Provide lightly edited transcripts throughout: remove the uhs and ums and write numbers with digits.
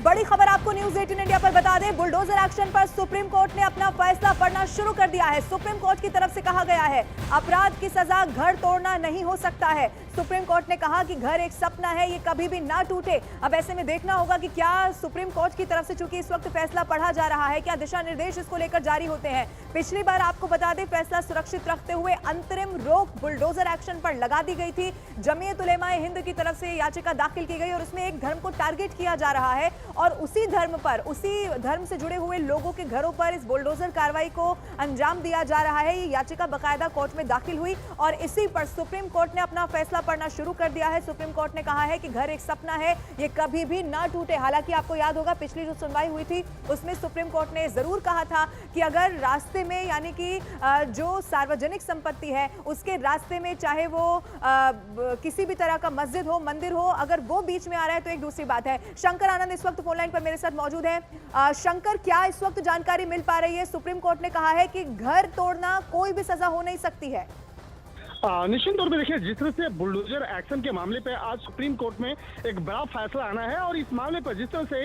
बड़ी खबर आपको न्यूज 18 इंडिया पर बता दें। बुलडोजर एक्शन पर सुप्रीम कोर्ट ने अपना फैसला पढ़ना शुरू कर दिया है। सुप्रीम कोर्ट की तरफ से कहा गया है अपराध की सजा घर तोड़ना नहीं हो सकता है। सुप्रीम कोर्ट ने कहा कि घर एक सपना है, ये कभी भी ना टूटे। अब ऐसे में देखना होगा कि क्या सुप्रीम कोर्ट की तरफ से, चूंकि इस वक्त फैसला पढ़ा जा रहा है, क्या दिशा निर्देश इसको लेकर जारी होते हैं। पिछली बार आपको बता दें फैसला सुरक्षित रखते हुए अंतरिम रोक बुलडोजर एक्शन पर लगा दी गई थी। जमीयत उलेमा ए हिंद की तरफ से याचिका दाखिल की गई और उसमें एक धर्म को टारगेट किया जा रहा है और उसी धर्म से जुड़े हुए लोगों के घरों पर इस बुलडोजर कार्रवाई को अंजाम दिया जा रहा है। ये याचिका बकायदा कोर्ट में दाखिल हुई और इसी पर सुप्रीम कोर्ट ने अपना फैसला पढ़ना शुरू कर दिया है। सुप्रीम कोर्ट ने कहा है कि घर एक सपना है, ये कभी भी ना टूटे। हालांकि आपको याद होगा पिछली जो सुनवाई हुई थी उसमें सुप्रीम कोर्ट ने जरूर कहा था कि अगर रास्ते में, यानी कि जो सार्वजनिक संपत्ति है उसके रास्ते में, चाहे वो किसी भी तरह का मस्जिद हो, मंदिर हो, अगर वो बीच में आ रहा है तो एक दूसरी बात है। शंकर आनंद इस वक्त फोन लाइन पर मेरे साथ मौजूद है। शंकर, क्या इस वक्त जानकारी मिल पा रही है? सुप्रीम कोर्ट ने कहा है कि घर तोड़ना कोई भी सजा हो नहीं सकती है। निश्चित तौर पे देखिए, जिस तरह से बुलडोजर एक्शन के मामले पे आज सुप्रीम कोर्ट में एक बड़ा फैसला आना है और इस मामले पर जिस तरह से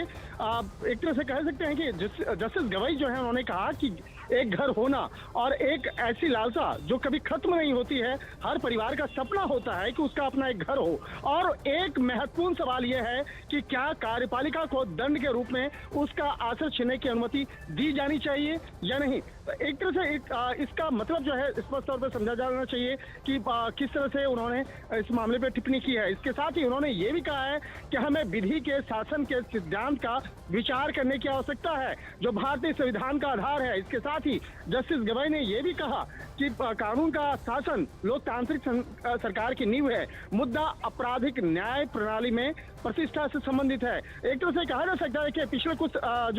एक तरह से कह सकते हैं कि जस्टिस गवाई जो है उन्होंने कहा कि एक घर होना और एक ऐसी लालसा जो कभी खत्म नहीं होती है, हर परिवार का सपना होता है कि उसका अपना एक घर हो। और एक महत्वपूर्ण सवाल यह है कि क्या कार्यपालिका को दंड के रूप में उसका आश्रय छीनने की अनुमति दी जानी चाहिए या नहीं। तो एक तरह से इसका मतलब जो है स्पष्ट तौर पर समझा जाना चाहिए कि किस तरह से उन्होंने इस मामले पर टिप्पणी की है। इसके साथ ही उन्होंने ये भी कहा है कि हमें विधि के शासन के सिद्धांत का विचार करने की आवश्यकता है जो भारतीय संविधान का आधार है। इसके साथ ही जस्टिस गवाई ने यह भी कहा कि कानून का शासन लोकतांत्रिक सरकार की नींव है, मुद्दा आपराधिक न्याय प्रणाली में प्रतिष्ठा से संबंधित है। एक तरह से कहा जा सकता है कि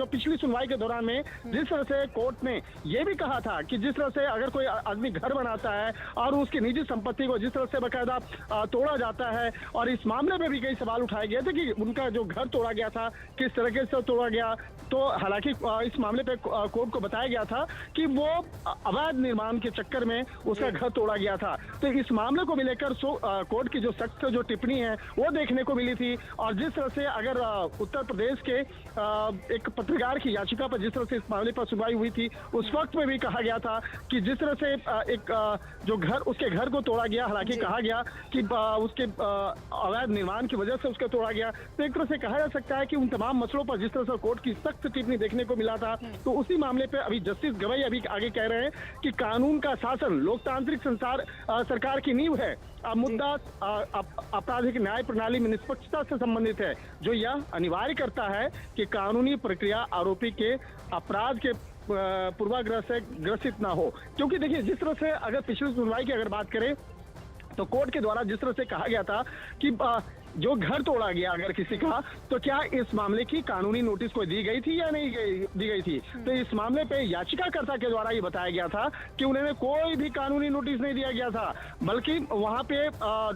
पिछली सुनवाई के दौरान में जिस तरह से कोर्ट ने यह भी कहा था कि जिस तरह से अगर कोई आदमी घर बनाता है और उसकी निजी संपत्ति को जिस तरह से बाकायदा तोड़ा जाता है, और इस मामले में भी कई सवाल उठाए गए थे कि उनका जो घर तोड़ा गया था किस तरीके से तोड़ा गया। तो हालांकि इस मामले पे कोर्ट को बताया गया था कि वो अवैध निर्माण के चक्कर में उसका घर तोड़ा गया था। तो इस मामले को लेकर कोर्ट की जो सख्त जो टिप्पणी है वो देखने को मिली थी। और जिस तरह से अगर उत्तर प्रदेश के एक पत्रकार की याचिका पर जिस तरह से इस मामले पर सुनवाई हुई थी उस वक्त में भी कहा गया था कि जिस तरह से जो घर, उसके घर को तोड़ा गया, हालांकि कहा गया कि उसके अवैध निर्माण की वजह से उसका तोड़ा गया। तो एक तरह से कहा जा सकता है कि उन तमाम मसलों पर जिस तरह से कोर्ट की सख्त टिप्पणी देखने को मिला था, तो उसी मामले पे अभी जस्टिस गवाई अभी आगे कह रहे हैं कि कानून का शासन लोकतांत्रिक सरकार की नींव है, मुद्दा आपराधिक न्याय प्रणाली में निष्पक्षता से संबंधित है, जो यह अनिवार्य करता है कि कानूनी प्रक्रिया आरोपी के अपराध के पूर्वाग्रह से ग्रसित ना हो। क्योंकि देखिए, जिस तरह से अगर पिछली सुनवाई की अगर बात करें तो कोर्ट के द्वारा जिस तरह से कहा गया था कि जो घर तोड़ा गया अगर किसी का, तो क्या इस मामले की कानूनी नोटिस कोई दी गई थी या नहीं दी गई थी। तो इस मामले पे याचिकाकर्ता के द्वारा ये बताया गया था कि उन्हें कोई भी कानूनी नोटिस नहीं दिया गया था, बल्कि वहां पे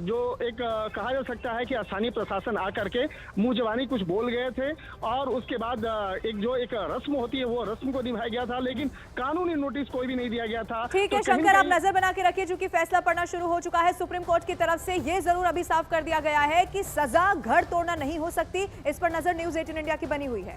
जो एक कहा जा सकता है कि स्थानीय प्रशासन आकर के मुंह जबानी कुछ बोल गए थे और उसके बाद एक रस्म होती है वो रस्म को निभाया गया था, लेकिन कानूनी नोटिस कोई भी नहीं दिया गया था। ठीक है शंकर, आप नजर बना के रखिए, चूंकि फैसला पढ़ना शुरू हो चुका है सुप्रीम कोर्ट की तरफ से ये जरूर अभी साफ कर दिया गया है कि सजा घर तोड़ना नहीं हो सकती। इस पर नजर न्यूज 18 इंडिया की बनी हुई है।